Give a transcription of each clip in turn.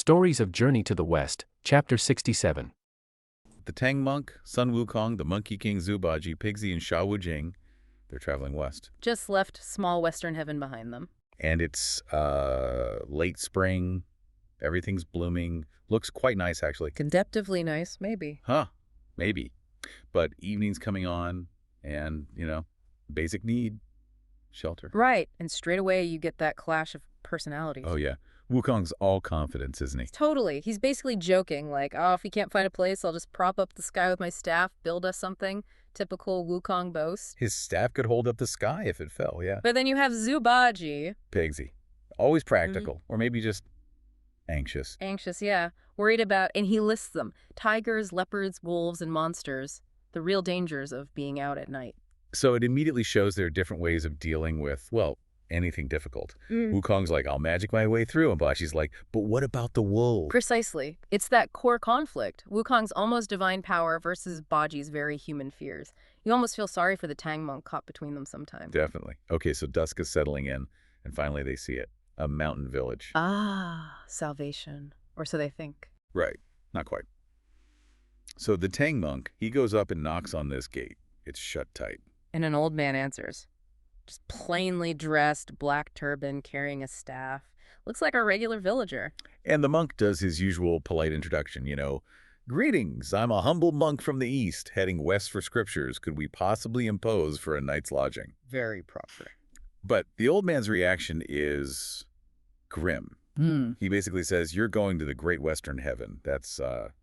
Stories of Journey to the West, Chapter 67. The Tang monk, Sun Wukong, the Monkey King Zhu Bajie, Pigsy, and Sha Wujing, they're traveling west. Just left small western heaven behind them. And it's late spring. Everything's blooming. Looks quite nice, actually. Conceptively nice, maybe. Huh, maybe. But evening's coming on, and, basic need, shelter. Right, and straight away you get that clash of personalities. Oh, yeah. Wukong's all confidence, isn't he? Totally. He's basically joking, like, oh, if we can't find a place, I'll just prop up the sky with my staff, build us something. Typical Wukong boast. His staff could hold up the sky if it fell, yeah. But then you have Zhu Bajie. Pigsy. Always practical, or maybe just anxious. Anxious, yeah. Worried about, and he lists them. Tigers, leopards, wolves, and monsters. The real dangers of being out at night. So it immediately shows there are different ways of dealing with, well, anything difficult. Wukong's like, I'll magic my way through, and Bajie's like, but what about the wolves? Precisely. It's that core conflict. Wukong's almost divine power versus Bajie's very human fears. You almost feel sorry for the Tang monk caught between them sometimes. Definitely. Okay, so dusk is settling in, and finally they see it. A mountain village. Ah, salvation. Or so they think. Right. Not quite. So the Tang monk, he goes up and knocks on this gate. It's shut tight. And an old man answers. Just plainly dressed, black turban, carrying a staff. Looks like a regular villager. And the monk does his usual polite introduction, Greetings, I'm a humble monk from the east, heading west for scriptures. Could we possibly impose for a night's lodging? Very proper. But the old man's reaction is grim. He basically says, you're going to the great western heaven. That's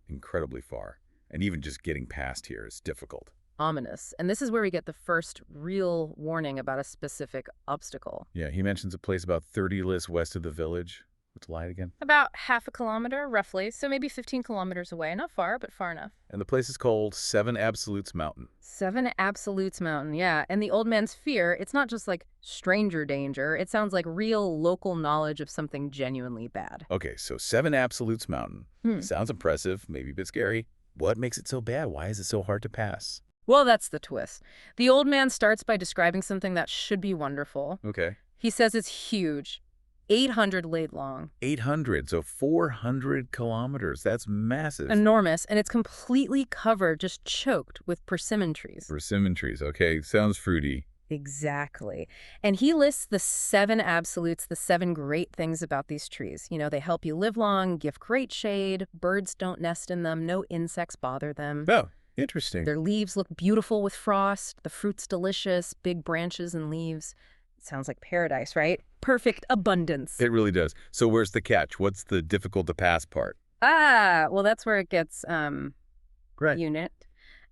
incredibly far. And even just getting past here is difficult. Ominous. And this is where we get the first real warning about a specific obstacle. Yeah, he mentions a place about 30 lists west of the village. What's light again? About half a kilometer, roughly. So maybe 15 kilometers away. Not far, but far enough. And the place is called Seven Absolutes Mountain. Seven Absolutes Mountain, yeah. And the old man's fear, it's not just like stranger danger. It sounds like real local knowledge of something genuinely bad. Okay, so Seven Absolutes Mountain. Sounds impressive, maybe a bit scary. What makes it so bad? Why is it so hard to pass? Well, that's the twist. The old man starts by describing something that should be wonderful. Okay. He says it's huge. 800 laid long. 800, so 400 kilometers. That's massive. Enormous, and it's completely covered, just choked with persimmon trees. Persimmon trees, okay. Sounds fruity. Exactly. And he lists the 7 absolutes, the 7 great things about these trees. They help you live long, give great shade, birds don't nest in them, no insects bother them. Oh, interesting. Their leaves look beautiful with frost, the fruit's delicious, big branches and leaves. It sounds like paradise, right? Perfect abundance. It really does. So where's the catch? What's the difficult to pass part? Well, that's where it gets Right. unit.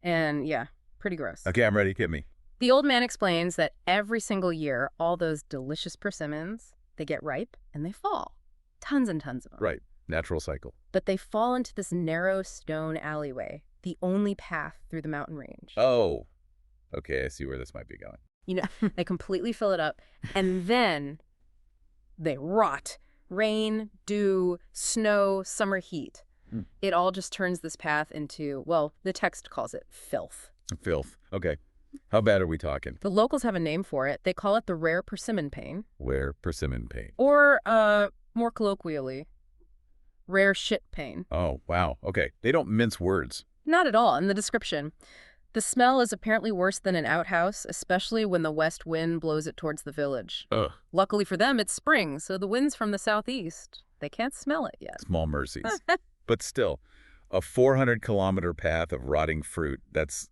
And yeah, pretty gross. Okay, I'm ready. Hit me. The old man explains that every single year, all those delicious persimmons, they get ripe and they fall. Tons and tons of them. Right. Natural cycle. But they fall into this narrow stone alleyway, the only path through the mountain range. Oh, okay. I see where this might be going. They completely fill it up, and then they rot. Rain, dew, snow, summer heat. It all just turns this path into, well, the text calls it filth. Filth. Okay. How bad are we talking? The locals have a name for it. They call it the rare persimmon pain. Rare persimmon pain. Or, more colloquially, rare shit pain. Oh, wow. Okay. They don't mince words. Not at all. In the description, the smell is apparently worse than an outhouse, especially when the west wind blows it towards the village. Ugh. Luckily for them, it's spring, so the wind's from the southeast. They can't smell it yet. Small mercies. But still, a 400-kilometer path of rotting fruit, that's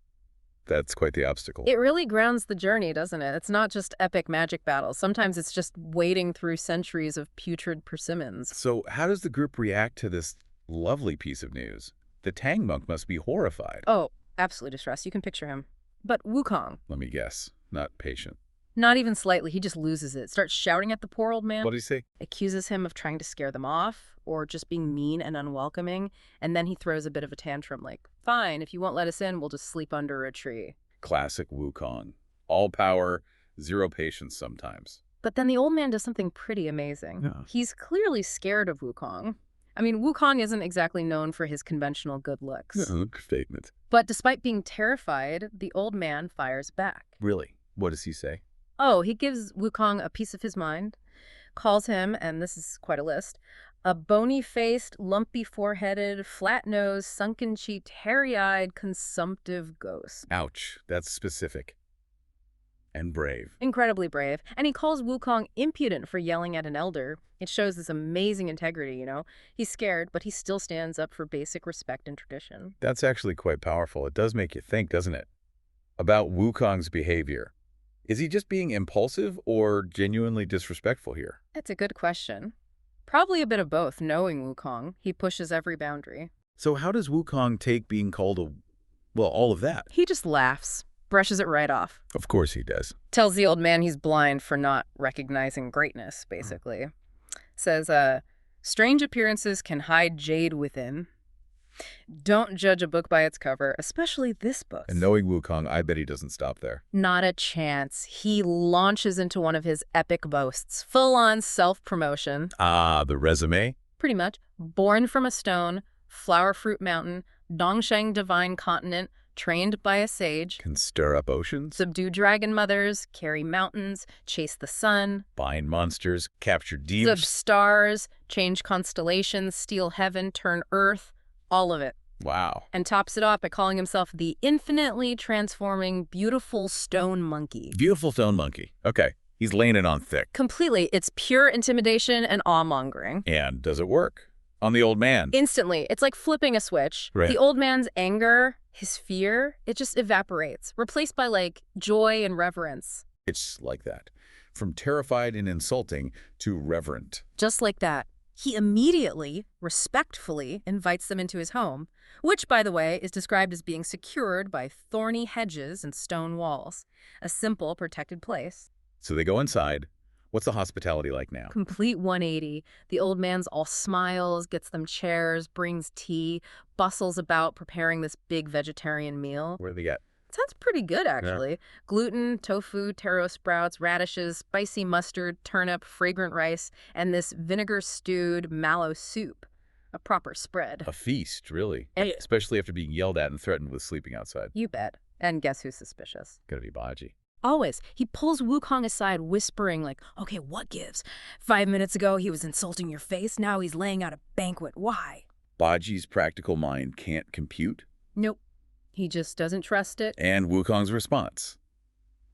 quite the obstacle. It really grounds the journey, doesn't it? It's not just epic magic battles. Sometimes it's just wading through centuries of putrid persimmons. So how does the group react to this lovely piece of news? The Tang monk must be horrified. Oh, absolutely distressed. You can picture him. But Wukong, Let me guess. Not patient. not even slightly. He just loses it. Starts shouting at the poor old man. What did he say? Accuses him of trying to scare them off or just being mean and unwelcoming. And then he throws a bit of a tantrum like, fine, if you won't let us in, we'll just sleep under a tree. Classic Wukong. All power, zero patience sometimes. But then the old man does something pretty amazing. Yeah. He's clearly scared of Wukong. I mean, Wukong isn't exactly known for his conventional good looks. Statement. But despite being terrified, the old man fires back. Really? What does he say? Oh, he gives Wukong a piece of his mind, calls him, and this is quite a list, A bony-faced, lumpy foreheaded, flat-nosed, sunken-cheeked, hairy-eyed, consumptive ghost. Ouch, that's specific. And brave. Incredibly brave. And he calls Wukong impudent for yelling at an elder. It shows this amazing integrity, you know? He's scared, but he still stands up for basic respect and tradition. That's actually quite powerful. It does make you think, doesn't it? About Wukong's behavior. Is he just being impulsive or genuinely disrespectful here? That's a good question. Probably a bit of both, knowing Wukong. He pushes every boundary. So how does Wukong take being called all of that? He just laughs, brushes it right off. Of course he does. Tells the old man he's blind for not recognizing greatness, basically. Says, strange appearances can hide jade within. Don't judge a book by its cover, especially this book. And knowing Wukong, I bet he doesn't stop there. Not a chance. He launches into one of his epic boasts. Full-on self-promotion. Ah, the resume? Pretty much. Born from a stone, flower fruit mountain, Dongsheng divine continent, trained by a sage. Can stir up oceans? Subdue dragon mothers, carry mountains, chase the sun. Bind monsters, capture Sub demons. stars, change constellations, steal heaven, turn earth. All of it. Wow. And tops it off by calling himself the infinitely transforming, beautiful stone monkey. Beautiful stone monkey. Okay, he's laying it on thick. Completely. It's pure intimidation and awe-mongering. And does it work? On the old man? Instantly. It's like flipping a switch. Right. The old man's anger, his fear, it just evaporates, replaced by, like, joy and reverence. It's like that. From terrified and insulting to reverent. Just like that. He immediately, respectfully invites them into his home, which, by the way, is described as being secured by thorny hedges and stone walls. A simple, protected place. So they go inside. What's the hospitality like now? Complete 180. The old man's all smiles, gets them chairs, brings tea, bustles about preparing this big vegetarian meal. Where do they get? Sounds pretty good, actually. Gluten, tofu, taro sprouts, radishes, spicy mustard, turnip, fragrant rice, and this vinegar-stewed mallow soup. A proper spread. A feast, really. Eh. Especially after being yelled at and threatened with sleeping outside. You bet. And guess who's suspicious? Gotta be Bajie. Always. He pulls Wukong aside, whispering like, okay, what gives? 5 minutes ago, he was insulting your face. Now he's laying out a banquet. Why? Bajie's practical mind can't compute. Nope. He just doesn't trust it. And Wukong's response?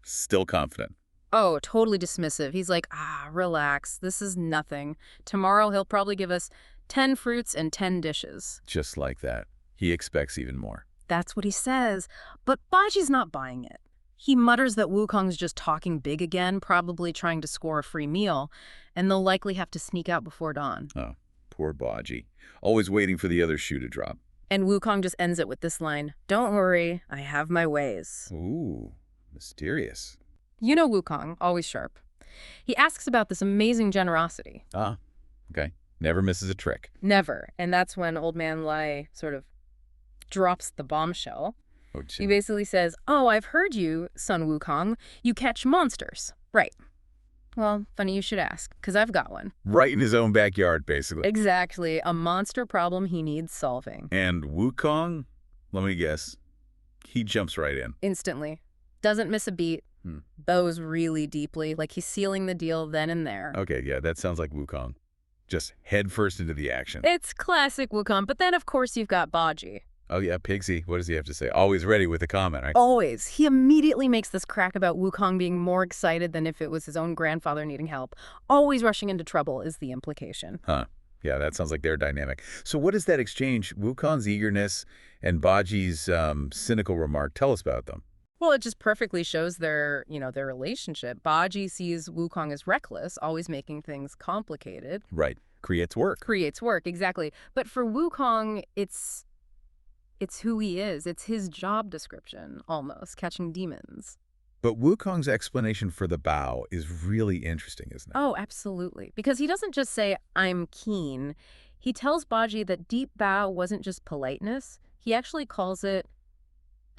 Still confident. Oh, totally dismissive. He's like, relax. This is nothing. Tomorrow he'll probably give us 10 fruits and 10 dishes. Just like that. He expects even more. That's what he says. But Bajie's not buying it. He mutters that Wukong's just talking big again, probably trying to score a free meal, and they'll likely have to sneak out before dawn. Oh, poor Bajie. Always waiting for the other shoe to drop. And Wukong just ends it with this line, "Don't worry, I have my ways." Ooh, mysterious. You know Wukong, always sharp. He asks about this amazing generosity. Ah, okay. Never misses a trick. Never. And that's when Old Man Lai sort of drops the bombshell. Oh, He basically says, "Oh, I've heard you, son Wukong. You catch monsters." Right. Well, funny you should ask, because I've got one. Right in his own backyard, basically. Exactly. A monster problem he needs solving. And Wukong, let me guess, he jumps right in. Instantly. Doesn't miss a beat. Bows really deeply, like he's sealing the deal then and there. Okay, yeah, that sounds like Wukong. Just head first into the action. It's classic Wukong, but then of course you've got Bajie. Oh yeah, Pigsy, what does he have to say? Always ready with a comment, right? Always. He immediately makes this crack about Wukong being more excited than if it was his own grandfather needing help. Always rushing into trouble is the implication. Huh. Yeah, that sounds like their dynamic. So what is that exchange, Wukong's eagerness and Bajie's cynical remark? Tell us about them. Well, it just perfectly shows their relationship. Bajie sees Wukong as reckless, always making things complicated. Right. Creates work. Creates work, exactly. But for Wukong, it's who he is. It's his job description, almost, catching demons. But Wukong's explanation for the bow is really interesting, isn't it? Oh, absolutely. Because he doesn't just say, "I'm keen." He tells Bajie that deep bow wasn't just politeness. He actually calls it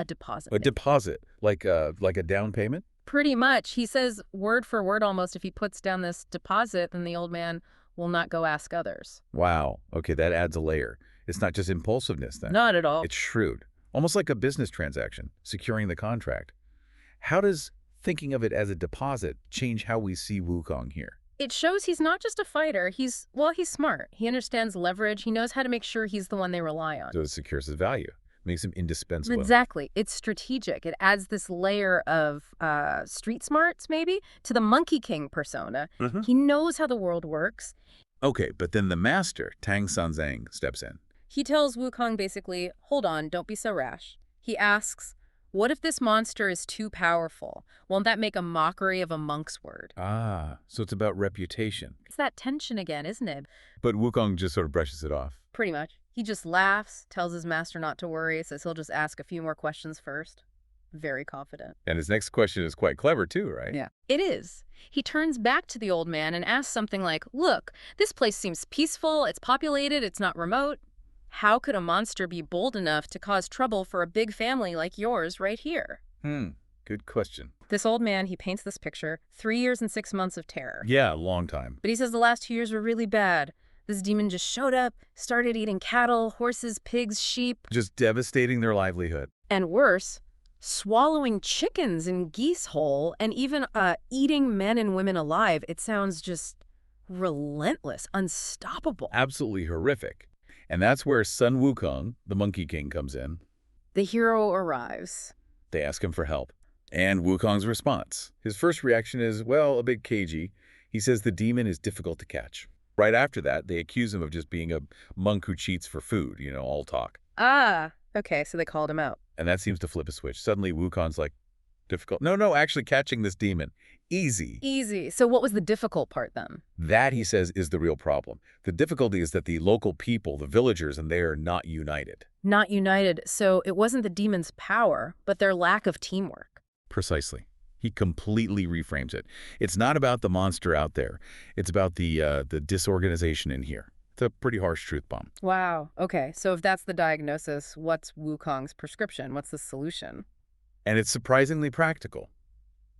a deposit. A deposit, like a down payment? Pretty much. He says word for word almost, if he puts down this deposit, then the old man will not go ask others. Wow. Okay, that adds a layer. It's not just impulsiveness then. Not at all. It's shrewd. Almost like a business transaction, securing the contract. How does thinking of it as a deposit change how we see Wukong here? It shows he's not just a fighter. He's smart. He understands leverage. He knows how to make sure he's the one they rely on. So it secures his value, makes him indispensable. Exactly. It's strategic. It adds this layer of street smarts, maybe, to the Monkey King persona. He knows how the world works. Okay, but then the master, Tang Sanzang, steps in. He tells Wukong basically, hold on, don't be so rash. He asks, what if this monster is too powerful? Won't that make a mockery of a monk's word? Ah, so it's about reputation. It's that tension again, isn't it? But Wukong just sort of brushes it off. Pretty much. He just laughs, tells his master not to worry, says he'll just ask a few more questions first. Very confident. And his next question is quite clever too, right? Yeah. It is. He turns back to the old man and asks something like, look, this place seems peaceful, it's populated, it's not remote. How could a monster be bold enough to cause trouble for a big family like yours right here? Good question. This old man, he paints this picture, 3 years and 6 months of terror. Yeah, a long time. But he says the last 2 years were really bad. This demon just showed up, started eating cattle, horses, pigs, sheep. Just devastating their livelihood. And worse, swallowing chickens and geese whole, and even eating men and women alive. It sounds just relentless, unstoppable. Absolutely horrific. And that's where Sun Wukong, the Monkey King, comes in. The hero arrives. They ask him for help. And Wukong's response. His first reaction is, well, a bit cagey. He says the demon is difficult to catch. Right after that, they accuse him of just being a monk who cheats for food, all talk. Ah, okay, so they called him out. And that seems to flip a switch. Suddenly, Wukong's like, difficult? No, actually catching this demon. Easy. Easy. So what was the difficult part then? That, he says, is the real problem. The difficulty is that the local people, the villagers, and they are not united. Not united. So it wasn't the demon's power, but their lack of teamwork. Precisely. He completely reframes it. It's not about the monster out there. It's about the disorganization in here. It's a pretty harsh truth bomb. Wow. Okay. So if that's the diagnosis, what's Wukong's prescription? What's the solution? And it's surprisingly practical.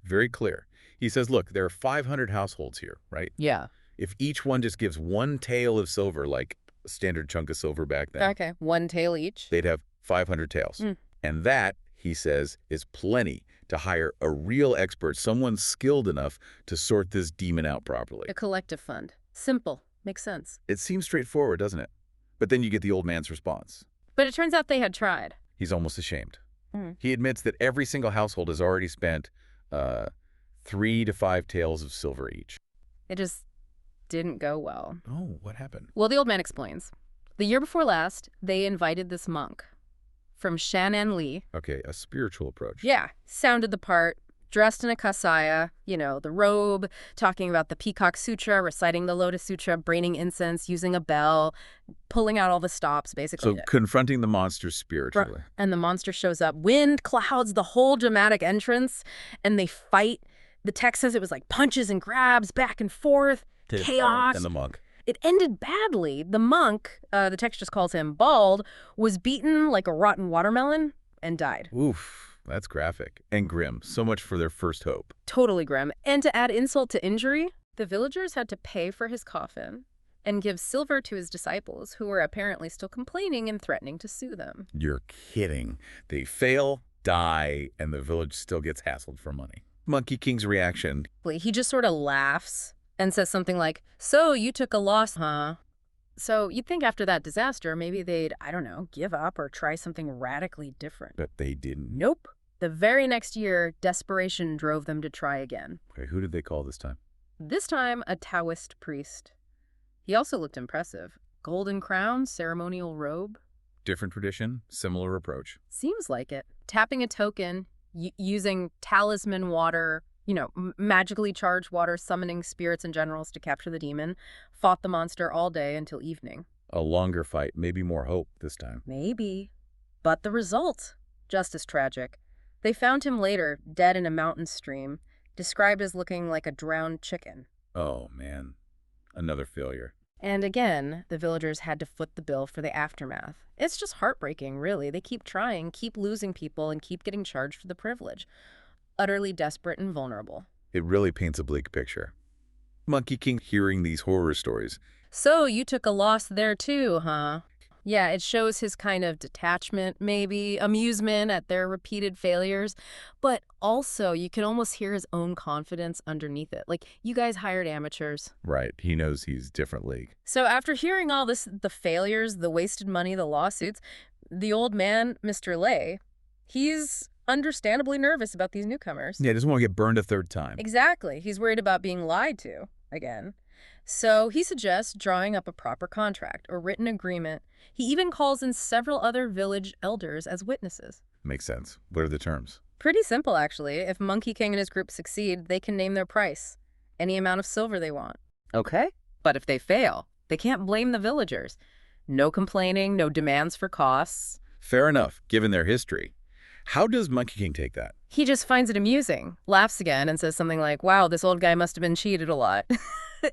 Very clear. He says, look, there are 500 households here, right? Yeah. If each one just gives one tael of silver, like a standard chunk of silver back then. Okay. One tael each. They'd have 500 taels. And that, he says, is plenty to hire a real expert, someone skilled enough to sort this demon out properly. A collective fund. Simple. Makes sense. It seems straightforward, doesn't it? But then you get the old man's response. But it turns out they had tried. He's almost ashamed. He admits that every single household has already spent 3 to 5 taels of silver each. It just didn't go well. Oh, what happened? Well, the old man explains. The year before last, they invited this monk from Shan'an Li. Okay, a spiritual approach. Yeah, sounded the part, dressed in a kasaya, the robe, talking about the Peacock Sutra, reciting the Lotus Sutra, braining incense, using a bell, pulling out all the stops, basically. So confronting the monster spiritually. And the monster shows up. Wind, clouds, the whole dramatic entrance, and they fight. The text says it was like punches and grabs, back and forth, chaos. And the monk. It ended badly. The monk, the text just calls him bald, was beaten like a rotten watermelon and died. Oof, that's graphic. And grim. So much for their first hope. Totally grim. And to add insult to injury, the villagers had to pay for his coffin and give silver to his disciples, who were apparently still complaining and threatening to sue them. You're kidding. They fail, die, and the village still gets hassled for money. Monkey King's reaction. He just sort of laughs and says something like, so you took a loss, huh? So you'd think after that disaster, maybe they'd, I don't know, give up or try something radically different. But they didn't. Nope. The very next year, desperation drove them to try again. Okay, who did they call this time? This time, a Taoist priest. He also looked impressive. Golden crown, ceremonial robe. Different tradition, similar approach. Seems like it. Tapping a token, using talisman water, magically charged water, summoning spirits and generals to capture the demon, fought the monster all day until evening. A longer fight, maybe more hope this time. Maybe. But the result, just as tragic. They found him later, dead in a mountain stream, described as looking like a drowned chicken. Oh, man. Another failure. And again, the villagers had to foot the bill for the aftermath. It's just heartbreaking, really. They keep trying, keep losing people, and keep getting charged for the privilege. Utterly desperate and vulnerable. It really paints a bleak picture. Monkey King hearing these horror stories. So you took a loss there too, huh? Yeah, it shows his kind of detachment, maybe, amusement at their repeated failures. But also, you can almost hear his own confidence underneath it. Like, you guys hired amateurs. Right. He knows he's different league. So after hearing all this, the failures, the wasted money, the lawsuits, the old man, Mr. Lay, he's understandably nervous about these newcomers. Yeah, he doesn't want to get burned a third time. Exactly. He's worried about being lied to again. So he suggests drawing up a proper contract, a written agreement. He even calls in several other village elders as witnesses. Makes sense. What are the terms? Pretty simple, actually. If Monkey King and his group succeed, they can name their price, any amount of silver they want. Okay. But if they fail, they can't blame the villagers. No complaining, no demands for costs. Fair enough, given their history. How does Monkey King take that? He just finds it amusing, laughs again, and says something like, wow, this old guy must have been cheated a lot.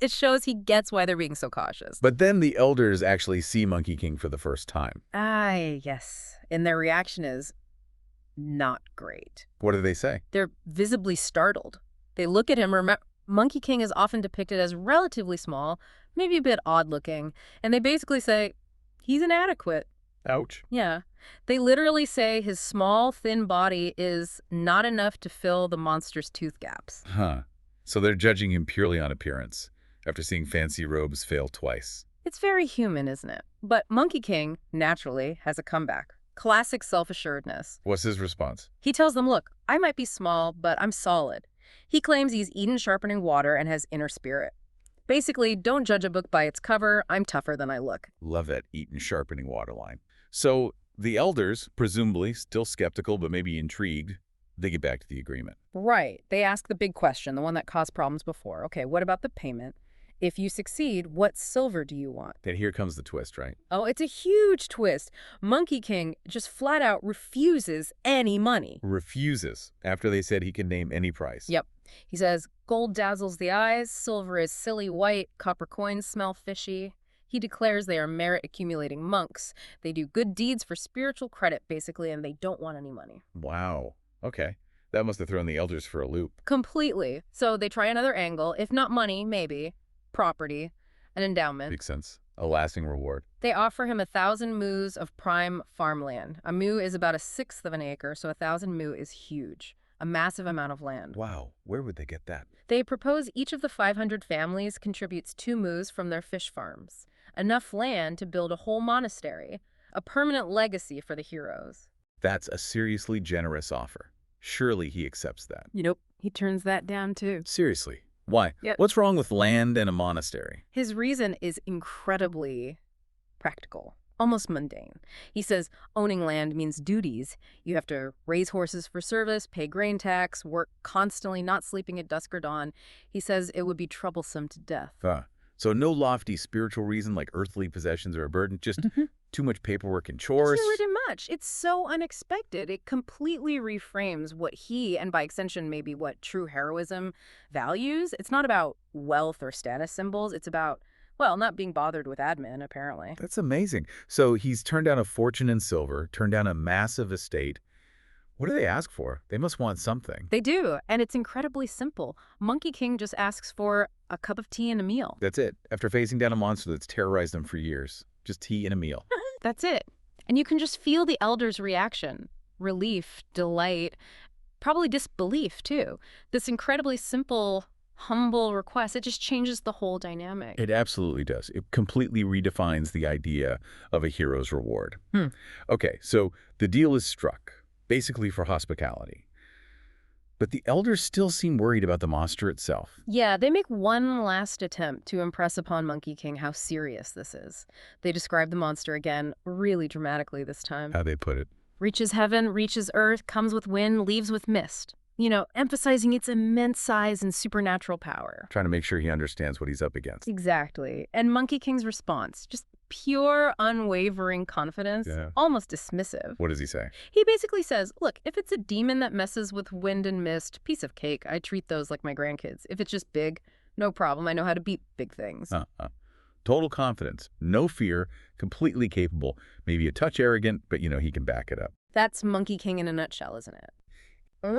It shows he gets why they're being so cautious. But then the elders actually see Monkey King for the first time. Yes. And their reaction is not great. What do they say? They're visibly startled. They look at him. Monkey King is often depicted as relatively small, maybe a bit odd-looking, and they basically say, he's inadequate. Ouch. Yeah. They literally say his small, thin body is not enough to fill the monster's tooth gaps. Huh. So they're judging him purely on appearance, after seeing fancy robes fail twice. It's very human, isn't it? But Monkey King, naturally, has a comeback. Classic self-assuredness. What's his response? He tells them, look, I might be small, but I'm solid. He claims he's eaten sharpening water and has inner spirit. Basically, don't judge a book by its cover. I'm tougher than I look. Love that eaten sharpening water line. So the elders, presumably still skeptical but maybe intrigued, they get back to the agreement. Right. They ask the big question, the one that caused problems before. Okay, what about the payment? If you succeed, what silver do you want? Then here comes the twist, right? Oh, it's a huge twist. Monkey King just flat out refuses any money. Refuses, after they said he can name any price. Yep. He says, gold dazzles the eyes, silver is silly white, copper coins smell fishy. He declares they are merit-accumulating monks. They do good deeds for spiritual credit, basically, and they don't want any money. Wow. Okay. That must have thrown the elders for a loop. Completely. So they try another angle. If not money, maybe property, an endowment. Makes sense. A lasting reward. They offer him 1,000 moos of prime farmland. A moo is about 1/6 of an acre, so 1,000 moo is huge. A massive amount of land. Wow. Where would they get that? They propose each of the 500 families contributes 2 moos from their fish farms. Enough land to build a whole monastery. A permanent legacy for the heroes. That's a seriously generous offer. Surely he accepts that. Nope. He turns that down too. Seriously. Why? Yep. What's wrong with land and a monastery? His reason is incredibly practical, almost mundane. He says owning land means duties. You have to raise horses for service, pay grain tax, work constantly, not sleeping at dusk or dawn. He says it would be troublesome to death. So no lofty spiritual reason like earthly possessions are a burden, just too much paperwork and chores. Pretty much. It's so unexpected. It completely reframes what he, and by extension maybe what true heroism values. It's not about wealth or status symbols. It's about, well, not being bothered with admin, apparently. That's amazing. So he's turned down a fortune in silver, turned down a massive estate. What do they ask for? They must want something. They do, and it's incredibly simple. Monkey King just asks for a cup of tea and a meal. That's it. After facing down a monster that's terrorized them for years. Just tea and a meal. That's it. And you can just feel the elders' reaction. Relief, delight, probably disbelief, too. This incredibly simple, humble request, it just changes the whole dynamic. It absolutely does. It completely redefines the idea of a hero's reward. Okay, so the deal is struck, basically for hospitality. But the elders still seem worried about the monster itself. Yeah, they make one last attempt to impress upon Monkey King how serious this is. They describe the monster again, really dramatically this time. How they put it. Reaches heaven, reaches earth, comes with wind, leaves with mist. You know, emphasizing its immense size and supernatural power. Trying to make sure he understands what he's up against. Exactly. And Monkey King's response, just pure, unwavering confidence, almost dismissive. What does he say? He basically says, look, if it's a demon that messes with wind and mist, piece of cake. I treat those like my grandkids. If it's just big, no problem. I know how to beat big things. Total confidence, no fear, completely capable, maybe a touch arrogant, but you know, he can back it up. That's Monkey King in a nutshell, isn't it?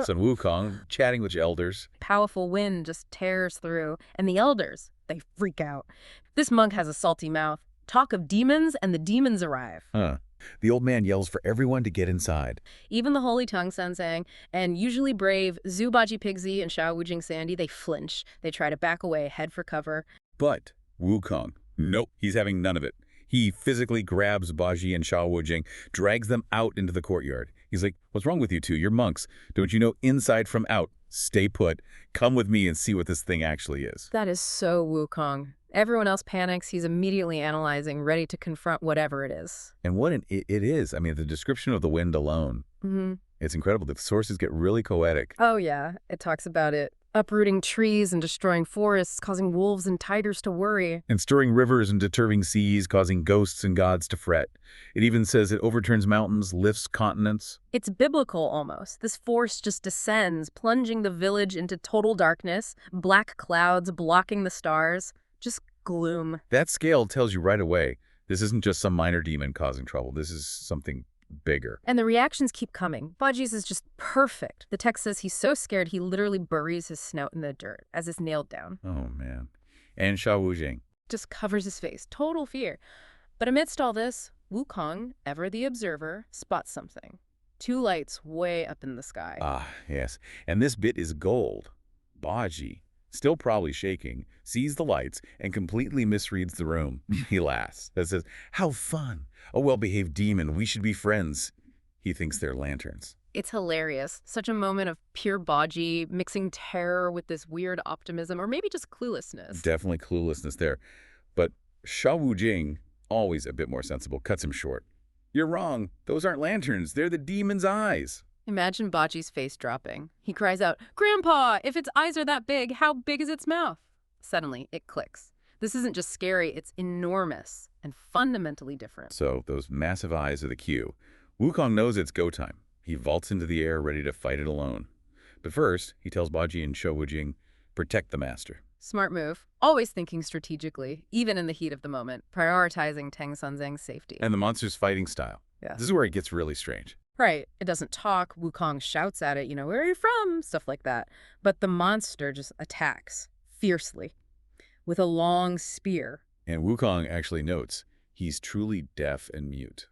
Sun Wukong, chatting with elders. Powerful wind just tears through, and the elders, they freak out. This monk has a salty mouth, talk of demons, and the demons arrive. Huh. The old man yells for everyone to get inside. Even the Holy Tongue Sansang and usually brave Zhu Bajie Pigsy and Xiao Wujing Sandy, they flinch. They try to back away, head for cover. But Wukong, nope, he's having none of it. He physically grabs Bajie and Xiao Wujing, drags them out into the courtyard. He's like, what's wrong with you two? You're monks. Don't you know inside from out? Stay put. Come with me and see what this thing actually is. That is so Wukong. Everyone else panics. He's immediately analyzing, ready to confront whatever it is. And what it is, I mean, the description of the wind alone, it's incredible. The sources get really poetic. Oh, yeah. It talks about it uprooting trees and destroying forests, causing wolves and tigers to worry. And stirring rivers and disturbing seas, causing ghosts and gods to fret. It even says it overturns mountains, lifts continents. It's biblical almost. This force just descends, plunging the village into total darkness, black clouds blocking the stars, just gloom. That scale tells you right away, this isn't just some minor demon causing trouble. This is something bigger. And the reactions keep coming. Bajie's is just perfect. The text says he's so scared he literally buries his snout in the dirt as it's nailed down. Oh, man. And Xiao Wujing just covers his face. Total fear. But amidst all this, Wukong, ever the observer, spots something. Two lights way up in the sky. Ah, yes. And this bit is gold. Bajie, still probably shaking, sees the lights and completely misreads the room. He laughs. That says, how fun. A well-behaved demon. We should be friends. He thinks they're lanterns. It's hilarious. Such a moment of pure Bajie, mixing terror with this weird optimism, or maybe just cluelessness. Definitely cluelessness there. But Xiao Wujing, always a bit more sensible, cuts him short. You're wrong. Those aren't lanterns. They're the demon's eyes. Imagine Bajie's face dropping. He cries out, Grandpa, if its eyes are that big, how big is its mouth? Suddenly, it clicks. This isn't just scary, it's enormous and fundamentally different. So those massive eyes are the cue. Wukong knows it's go time. He vaults into the air, ready to fight it alone. But first, he tells Bajie and Xiao Wujing, protect the master. Smart move. Always thinking strategically, even in the heat of the moment, prioritizing Tang Sanzang's safety. And the monster's fighting style. Yeah. This is where it gets really strange. Right. It doesn't talk. Wukong shouts at it, where are you from? Stuff like that. But the monster just attacks fiercely with a long spear. And Wukong actually notes he's truly deaf and mute.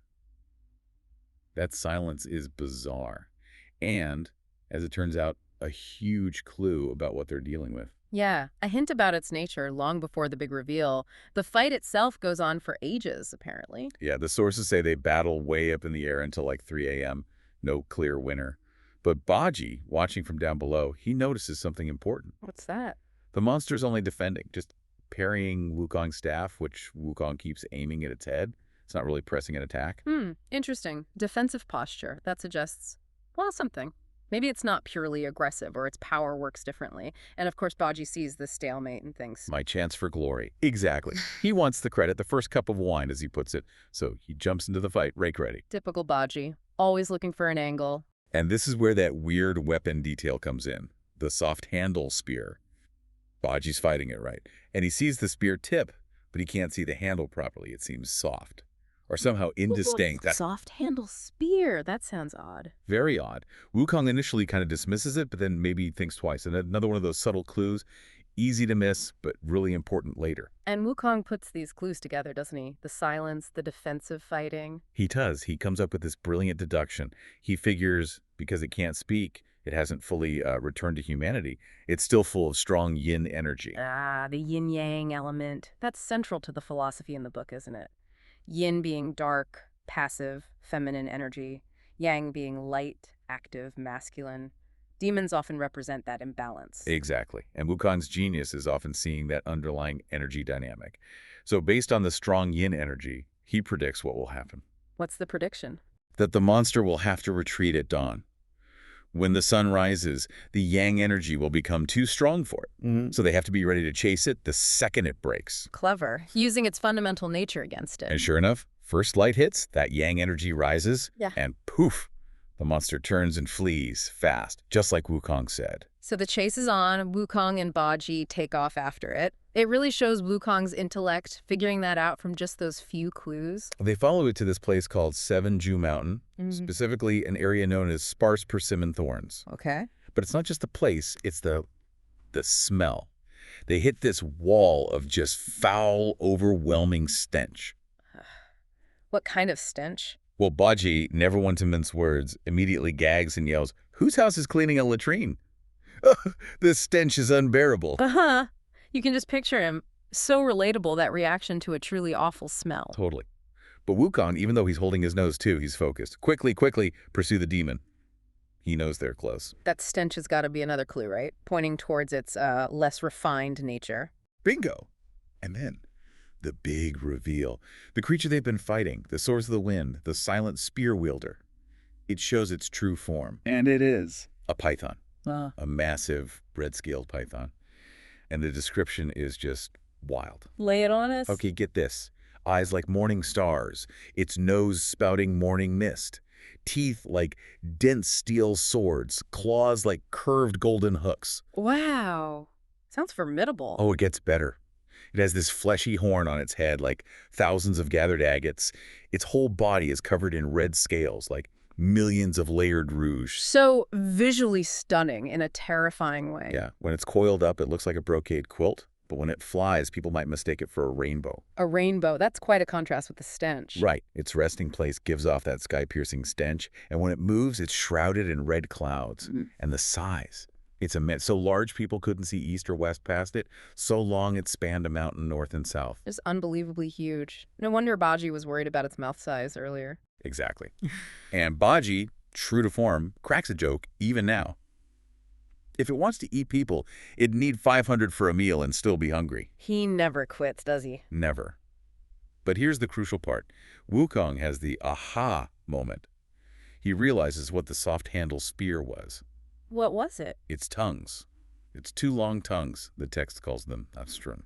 That silence is bizarre. And, as it turns out, a huge clue about what they're dealing with. Yeah, a hint about its nature long before the big reveal. The fight itself goes on for ages, apparently. Yeah, the sources say they battle way up in the air until like 3 a.m. No clear winner. But Bajie, watching from down below, he notices something important. What's that? The monster's only defending, just parrying Wukong's staff, which Wukong keeps aiming at its head. It's not really pressing an attack. Interesting. Defensive posture. That suggests, well, something. Maybe it's not purely aggressive or its power works differently. And of course, Bajie sees this stalemate and thinks, my chance for glory. Exactly. He wants the credit, the first cup of wine, as he puts it. So he jumps into the fight, rake ready. Typical Bajie. Always looking for an angle. And this is where that weird weapon detail comes in. The soft handle spear. Bajie's fighting it right. And he sees the spear tip, but he can't see the handle properly. It seems soft. Or somehow indistinct. Soft handle spear. That sounds odd. Very odd. Wukong initially kind of dismisses it, but then maybe thinks twice. And another one of those subtle clues, easy to miss, but really important later. And Wukong puts these clues together, doesn't he? The silence, the defensive fighting. He does. He comes up with this brilliant deduction. He figures because it can't speak, it hasn't fully returned to humanity. It's still full of strong yin energy. Ah, the yin-yang element. That's central to the philosophy in the book, isn't it? Yin being dark, passive, feminine energy. Yang being light, active, masculine. Demons often represent that imbalance. Exactly. And Wukong's genius is often seeing that underlying energy dynamic. So based on the strong yin energy, he predicts what will happen. What's the prediction? That the monster will have to retreat at dawn. When the sun rises, the yang energy will become too strong for it. So they have to be ready to chase it the second it breaks. Clever. Using its fundamental nature against it. And sure enough, first light hits, that yang energy rises, and poof, the monster turns and flees fast, just like Wukong said. So the chase is on. Wukong and Bajie take off after it. It really shows Wukong's intellect, figuring that out from just those few clues. They follow it to this place called Seven Ju Mountain, specifically an area known as Sparse Persimmon Thorns. Okay. But it's not just the place, it's the smell. They hit this wall of just foul, overwhelming stench. What kind of stench? Well, Bajie, never one to mince words, immediately gags and yells, "Whose house is cleaning a latrine?" This stench is unbearable. Uh-huh. You can just picture him. So relatable, that reaction to a truly awful smell. Totally. But Wukong, even though he's holding his nose too, he's focused. Quickly, quickly, pursue the demon. He knows they're close. That stench has got to be another clue, right? Pointing towards its less refined nature. Bingo! And then, the big reveal. The creature they've been fighting, the source of the wind, the silent spear wielder. It shows its true form. And it is. A python. A massive, red-scaled python. And the description is just wild. Lay it on us. Okay, get this. Eyes like morning stars. Its nose spouting morning mist. Teeth like dense steel swords. Claws like curved golden hooks. Wow. Sounds formidable. Oh, it gets better. It has this fleshy horn on its head, like thousands of gathered agates. Its whole body is covered in red scales, like millions of layered rouge. So visually stunning in a terrifying way. Yeah, when it's coiled up, it looks like a brocade quilt. But when it flies, people might mistake it for a rainbow. A rainbow. That's quite a contrast with the stench. Right. Its resting place gives off that sky-piercing stench. And when it moves, it's shrouded in red clouds. And the size. It's immense. So large people couldn't see east or west past it. So long it spanned a mountain north and south. Just unbelievably huge. No wonder Bajie was worried about its mouth size earlier. Exactly. And Bajie, true to form, cracks a joke even now. If it wants to eat people, it'd need 500 for a meal and still be hungry. He never quits, does he? Never. But here's the crucial part. Wukong has the aha moment. He realizes what the soft-handled spear was. What was it? Its tongues. Its two long tongues, the text calls them astron.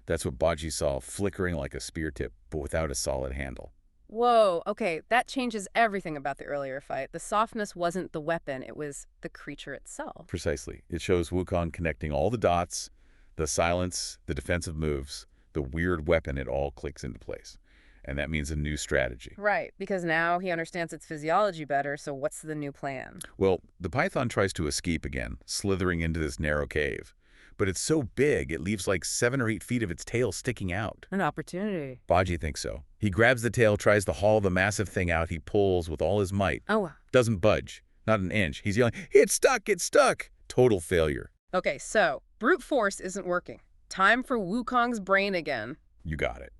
That's what Bajie saw, flickering like a spear tip, but without a solid handle. Whoa, okay, that changes everything about the earlier fight. The softness wasn't the weapon, it was the creature itself. Precisely. It shows Wukong connecting all the dots, the silence, the defensive moves, the weird weapon, it all clicks into place. And that means a new strategy. Right, because now he understands its physiology better, so what's the new plan? Well, the python tries to escape again, slithering into this narrow cave. But it's so big, it leaves like 7 or 8 feet of its tail sticking out. An opportunity. Bajie thinks so. He grabs the tail, tries to haul the massive thing out. He pulls with all his might. Oh. Doesn't budge. Not an inch. He's yelling, "It's stuck! It's stuck!" Total failure. Okay, so brute force isn't working. Time for Wukong's brain again. You got it.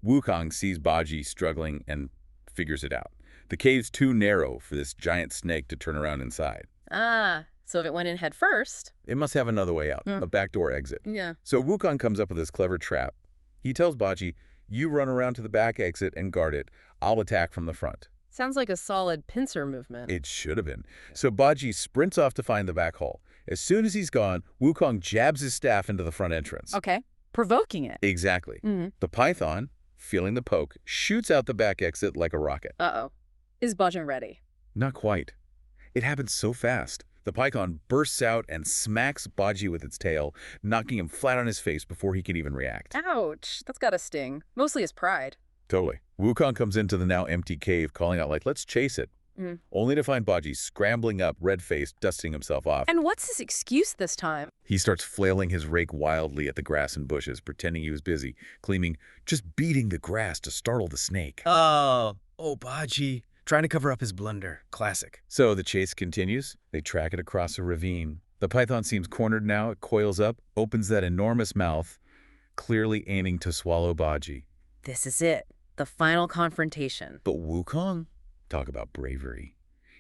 Wukong sees Bajie struggling and figures it out. The cave's too narrow for this giant snake to turn around inside. Ah, so if it went in head first... It must have another way out, a backdoor exit. Yeah. So Wukong comes up with this clever trap. He tells Bajie, "You run around to the back exit and guard it. I'll attack from the front." Sounds like a solid pincer movement. It should have been. So Bajie sprints off to find the back hall. As soon as he's gone, Wukong jabs his staff into the front entrance. Okay. Provoking it. Exactly. The python, feeling the poke, shoots out the back exit like a rocket. Uh-oh. Is Bajie ready? Not quite. It happens so fast. The python bursts out and smacks Bajie with its tail, knocking him flat on his face before he can even react. Ouch. That's gotta sting. Mostly his pride. Totally. Wukong comes into the now empty cave, calling out like, "Let's chase it." Only to find Bajie scrambling up, red-faced, dusting himself off. And what's his excuse this time? He starts flailing his rake wildly at the grass and bushes, pretending he was busy, claiming just beating the grass to startle the snake. Oh, Bajie. Trying to cover up his blunder. Classic. So the chase continues. They track it across a ravine. The python seems cornered now. It coils up, opens that enormous mouth, clearly aiming to swallow Bajie. This is it. The final confrontation. But Wukong? Talk about bravery.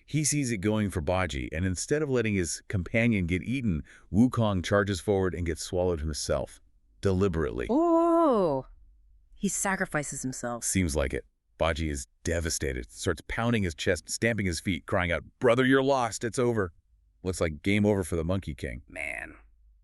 He sees it going for Bajie, and instead of letting his companion get eaten, Wukong charges forward and gets swallowed himself. Deliberately. Oh! He sacrifices himself. Seems like it. Bajie is devastated, starts pounding his chest, stamping his feet, crying out, "Brother, you're lost, it's over." Looks like game over for the Monkey King. Man,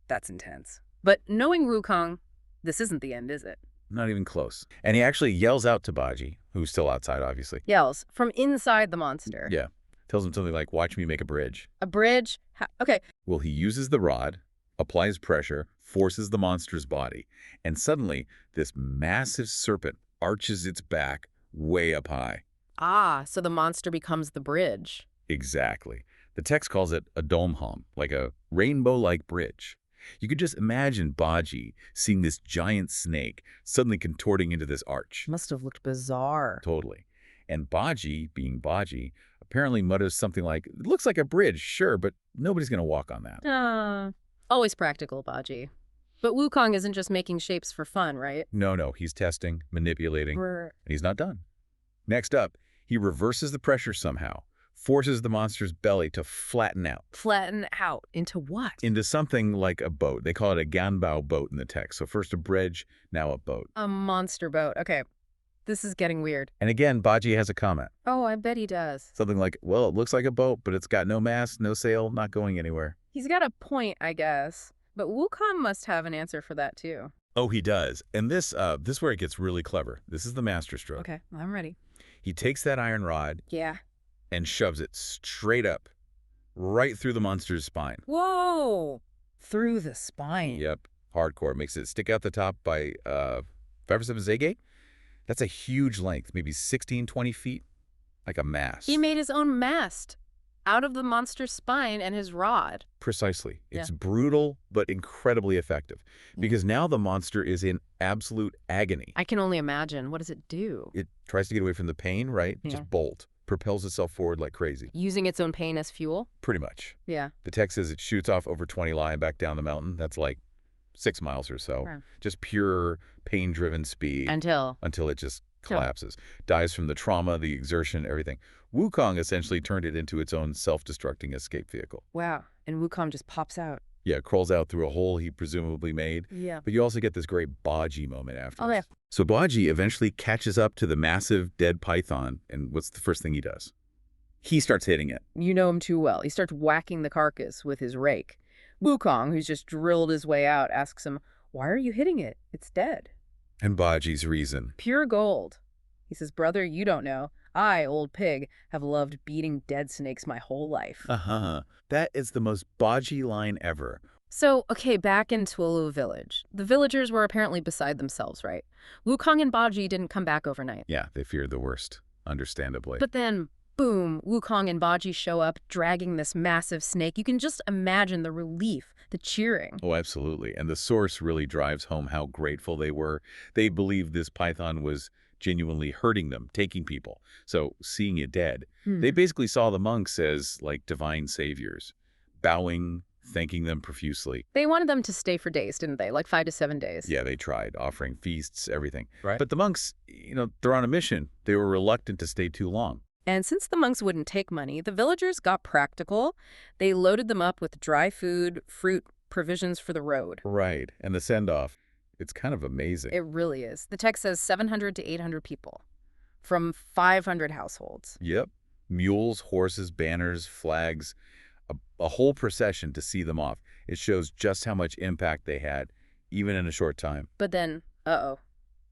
that's intense. But knowing Wukong, this isn't the end, is it? Not even close. And he actually yells out to Bajie, who's still outside, obviously. Yells from inside the monster. Yeah. Tells him something like, "Watch me make a bridge." A bridge? Okay. Well, he uses the rod, applies pressure, forces the monster's body, and suddenly this massive serpent arches its back way up high. Ah, so the monster becomes the bridge. Exactly. The text calls it a domhom, like a rainbow-like bridge. You could just imagine Bajie seeing this giant snake suddenly contorting into this arch. Must have looked bizarre. Totally. And Bajie, being Bajie, apparently mutters something like, "It looks like a bridge, sure, but nobody's going to walk on that." Always practical, Bajie. But Wukong isn't just making shapes for fun, right? No, he's testing, manipulating, and he's not done. Next up, he reverses the pressure somehow, forces the monster's belly to flatten out. Flatten out into what? Into something like a boat. They call it a ganbao boat in the text. So first a bridge, now a boat. A monster boat. Okay. This is getting weird. And again, Bajie has a comment. Oh, I bet he does. Something like, well, it looks like a boat, but it's got no mast, no sail, not going anywhere. He's got a point, I guess. But Wukong must have an answer for that, too. Oh, he does. And this is where it gets really clever. This is the masterstroke. Okay, I'm ready. He takes that iron rod Yeah. and shoves it straight up, right through the monster's spine. Whoa! Through the spine. Yep, hardcore. Makes it stick out the top by 5 or 7 zagate. That's a huge length, maybe 16, 20 feet, like a mast. He made his own mast out of the monster's spine and his rod. Precisely. It's Yeah. brutal, but incredibly effective. Because now the monster is in absolute agony. I can only imagine. What does it do? It tries to get away from the pain, right? Yeah. Just bolt. Propels itself forward like crazy. Using its own pain as fuel? Pretty much. Yeah. The text says it shoots off over 20 li and back down the mountain. That's like 6 miles or so. Wow. Just pure pain-driven speed. Until Until it just collapses. Dies from the trauma, the exertion, everything. Wukong essentially turned it into its own self-destructing escape vehicle. Wow. And Wukong just pops out. Yeah, crawls out through a hole he presumably made. Yeah. But you also get this great Bajie moment after. Oh, yeah. So Bajie eventually catches up to the massive dead python, and what's the first thing he does? He starts hitting it. You know him too well. He starts whacking the carcass with his rake. Wukong, who's just drilled his way out, asks him, "Why are you hitting it? It's dead." And Bajie's reason. Pure gold. He says, "Brother, you don't know. I, old pig, have loved beating dead snakes my whole life." Uh-huh. That is the most Bajie line ever. So, okay, back in Tuolu village. The villagers were apparently beside themselves, right? Wukong and Bajie didn't come back overnight. Yeah, they feared the worst, understandably. But then, boom, Wukong and Bajie show up dragging this massive snake. You can just imagine the relief, the cheering. Oh, absolutely. And the source really drives home how grateful they were. They believed this python was genuinely hurting them, taking people. So seeing it dead, they basically saw the monks as like divine saviors, bowing, thanking them profusely. They wanted them to stay for days, didn't they? Like 5 to 7 days. Yeah, they tried, offering feasts, everything. Right. But the monks, they're on a mission. They were reluctant to stay too long. And since the monks wouldn't take money, the villagers got practical. They loaded them up with dry food, fruit, provisions for the road. Right. And the send-off, it's kind of amazing. It really is. The text says 700 to 800 people from 500 households. Yep. Mules, horses, banners, flags, a whole procession to see them off. It shows just how much impact they had, even in a short time. But then,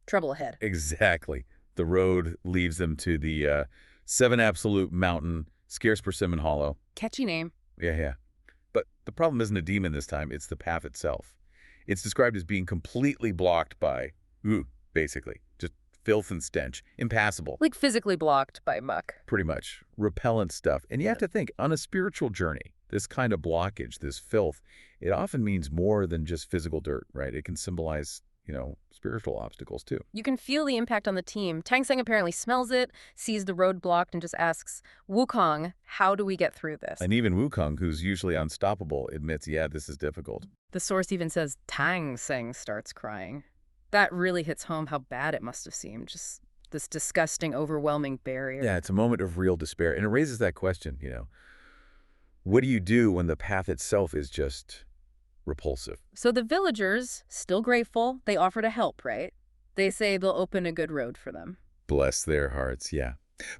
trouble ahead. Exactly. The road leads them to the 7 Absolute Mountain, Scarce Persimmon Hollow. Catchy name. Yeah. But the problem isn't a demon this time, it's the path itself. It's described as being completely blocked by, basically, just filth and stench. Impassable. Like physically blocked by muck. Pretty much. Repellent stuff. And you have to think, on a spiritual journey, this kind of blockage, this filth, it often means more than just physical dirt, right? It can symbolize, spiritual obstacles too. You can feel the impact on the team. Tang Seng apparently smells it, sees the road blocked, and just asks, "Wukong, how do we get through this?" And even Wukong, who's usually unstoppable, admits, yeah, this is difficult. The source even says Tang Seng starts crying. That really hits home how bad it must have seemed. Just this disgusting, overwhelming barrier. Yeah, it's a moment of real despair. And it raises that question, what do you do when the path itself is just repulsive? So the villagers, still grateful, they offer to help, right? They say they'll open a good road for them. Bless their hearts, yeah.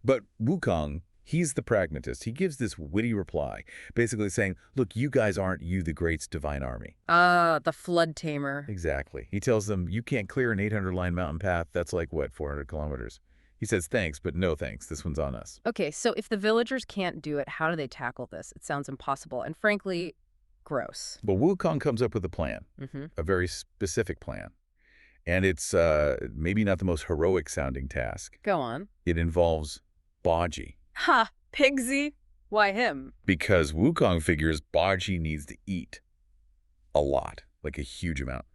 But Wukong, he's the pragmatist. He gives this witty reply, basically saying, look, you guys aren't the Great's divine army. The flood tamer. Exactly. He tells them, you can't clear an 800-line mountain path. That's like, 400 kilometers? He says, thanks, but no thanks. This one's on us. Okay, so if the villagers can't do it, how do they tackle this? It sounds impossible and frankly, gross. But Wukong comes up with a plan, a very specific plan. And it's maybe not the most heroic-sounding task. Go on. It involves Bajie. Ha! Pigsy? Why him? Because Wukong figures Bajie needs to eat. a lot, like a huge amount.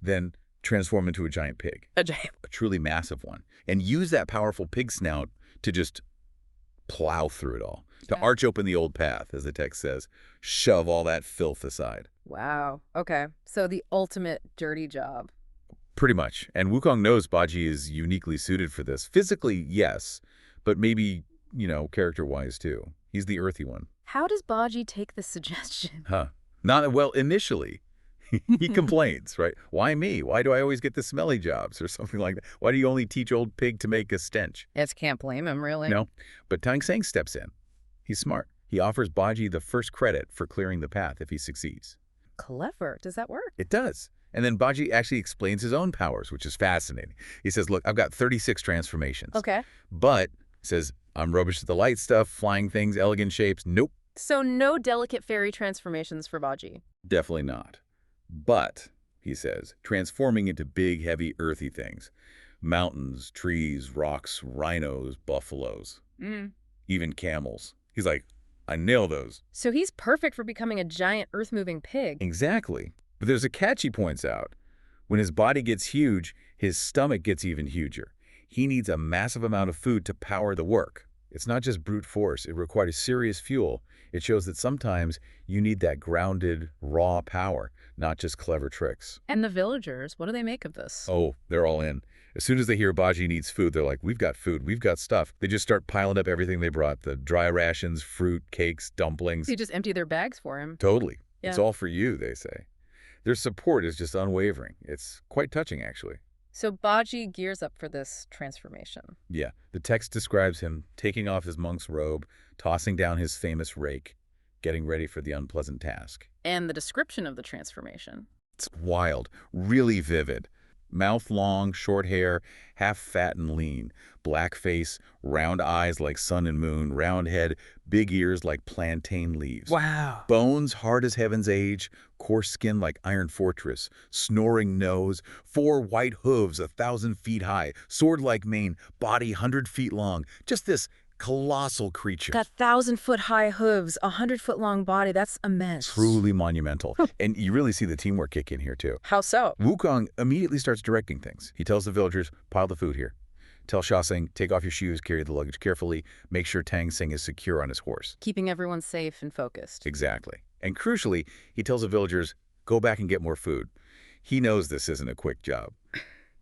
Then transform into a giant pig, A giant. a truly massive one, and use that powerful pig snout to just plow through it all, to arch open the old path, as the text says, shove all that filth aside. Wow. Okay. So the ultimate dirty job. Pretty much. And Wukong knows Bajie is uniquely suited for this. Physically, yes, but maybe, character-wise too. He's the earthy one. How does Bajie take this suggestion? Not well, initially. He complains, right? Why me? Why do I always get the smelly jobs or something like that? Why do you only teach old pig to make a stench? Yes, can't blame him, really. No, but Tang Seng steps in. He's smart. He offers Bajie the first credit for clearing the path if he succeeds. Clever. Does that work? It does. And then Bajie actually explains his own powers, which is fascinating. He says, look, I've got 36 transformations. Okay. But, says, I'm rubbish at the light stuff, flying things, elegant shapes. Nope. So no delicate fairy transformations for Bajie. Definitely not. But, he says, transforming into big, heavy, earthy things. Mountains, trees, rocks, rhinos, buffaloes, even camels. He's like, I nail those. So he's perfect for becoming a giant earth-moving pig. Exactly. But there's a catch he points out. When his body gets huge, his stomach gets even huger. He needs a massive amount of food to power the work. It's not just brute force. It requires serious fuel. It shows that sometimes you need that grounded, raw power, not just clever tricks. And the villagers, what do they make of this? Oh, they're all in. As soon as they hear Bajie needs food, they're like, we've got food, we've got stuff. They just start piling up everything they brought, the dry rations, fruit, cakes, dumplings. You just empty their bags for him. Totally. Yeah. It's all for you, they say. Their support is just unwavering. It's quite touching, actually. So Bajie gears up for this transformation. Yeah. The text describes him taking off his monk's robe, tossing down his famous rake, getting ready for the unpleasant task. And the description of the transformation. It's wild, really vivid. Mouth long, short hair, half fat and lean. Black face, round eyes like sun and moon, round head, big ears like plantain leaves. Wow. Bones hard as heaven's age, coarse skin like iron fortress, snoring nose, 4 white hooves 1,000 feet high, sword-like mane, body 100 feet long. Just this colossal creature. Got 1,000-foot-high hooves, 100-foot-long body. That's immense. Truly monumental. And you really see the teamwork kick in here, too. How so? Wukong immediately starts directing things. He tells the villagers, pile the food here. Tell Sha Seng, take off your shoes, carry the luggage carefully, make sure Tang Seng is secure on his horse. Keeping everyone safe and focused. Exactly. And crucially, he tells the villagers, go back and get more food. He knows this isn't a quick job.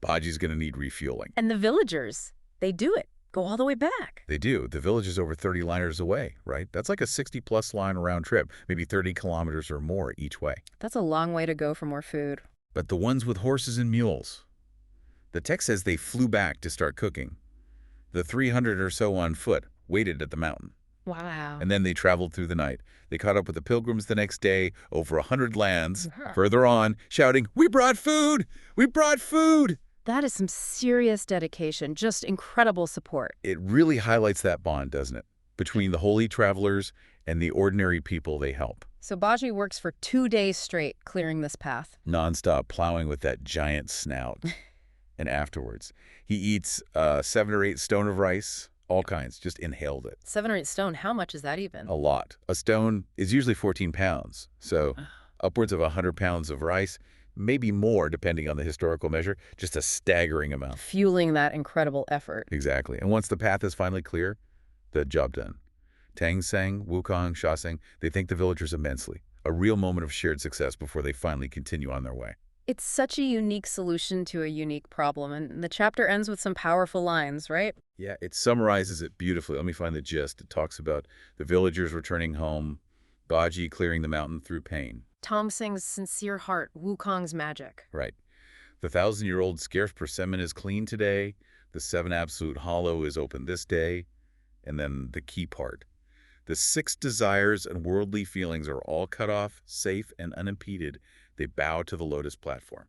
Bajie's going to need refueling. And the villagers, they do it. Go all the way back. They do. The village is over 30 liners away, right? That's like a 60-plus line round trip, maybe 30 kilometers or more each way. That's a long way to go for more food. But the ones with horses and mules, the text says they flew back to start cooking. The 300 or so on foot waited at the mountain. Wow. And then they traveled through the night. They caught up with the pilgrims the next day, over 100 lands, further on, shouting, we brought food! We brought food! That is some serious dedication, just incredible support. It really highlights that bond, doesn't it? Between the holy travelers and the ordinary people they help. So Bajie works for 2 days straight clearing this path. Nonstop plowing with that giant snout. And afterwards, he eats 7 or 8 stone of rice, all kinds, just inhaled it. 7 or 8 stone, how much is that even? A lot. A stone is usually 14 pounds, so upwards of 100 pounds of rice, maybe more depending on the historical measure, just a staggering amount. Fueling that incredible effort. Exactly. And once the path is finally clear, the job done. Tang Seng, Wukong, Sha Seng, they thank the villagers immensely. A real moment of shared success before they finally continue on their way. It's such a unique solution to a unique problem, and the chapter ends with some powerful lines, right? Yeah, it summarizes it beautifully. Let me find the gist. It talks about the villagers returning home, Bajie clearing the mountain through pain. Tang Seng's sincere heart, Wukong's magic. Right. The 1,000-year-old scarce persimmon is clean today. The 7 absolute hollow is open this day. And then the key part. The 6 desires and worldly feelings are all cut off, safe and unimpeded. They bow to the lotus platform.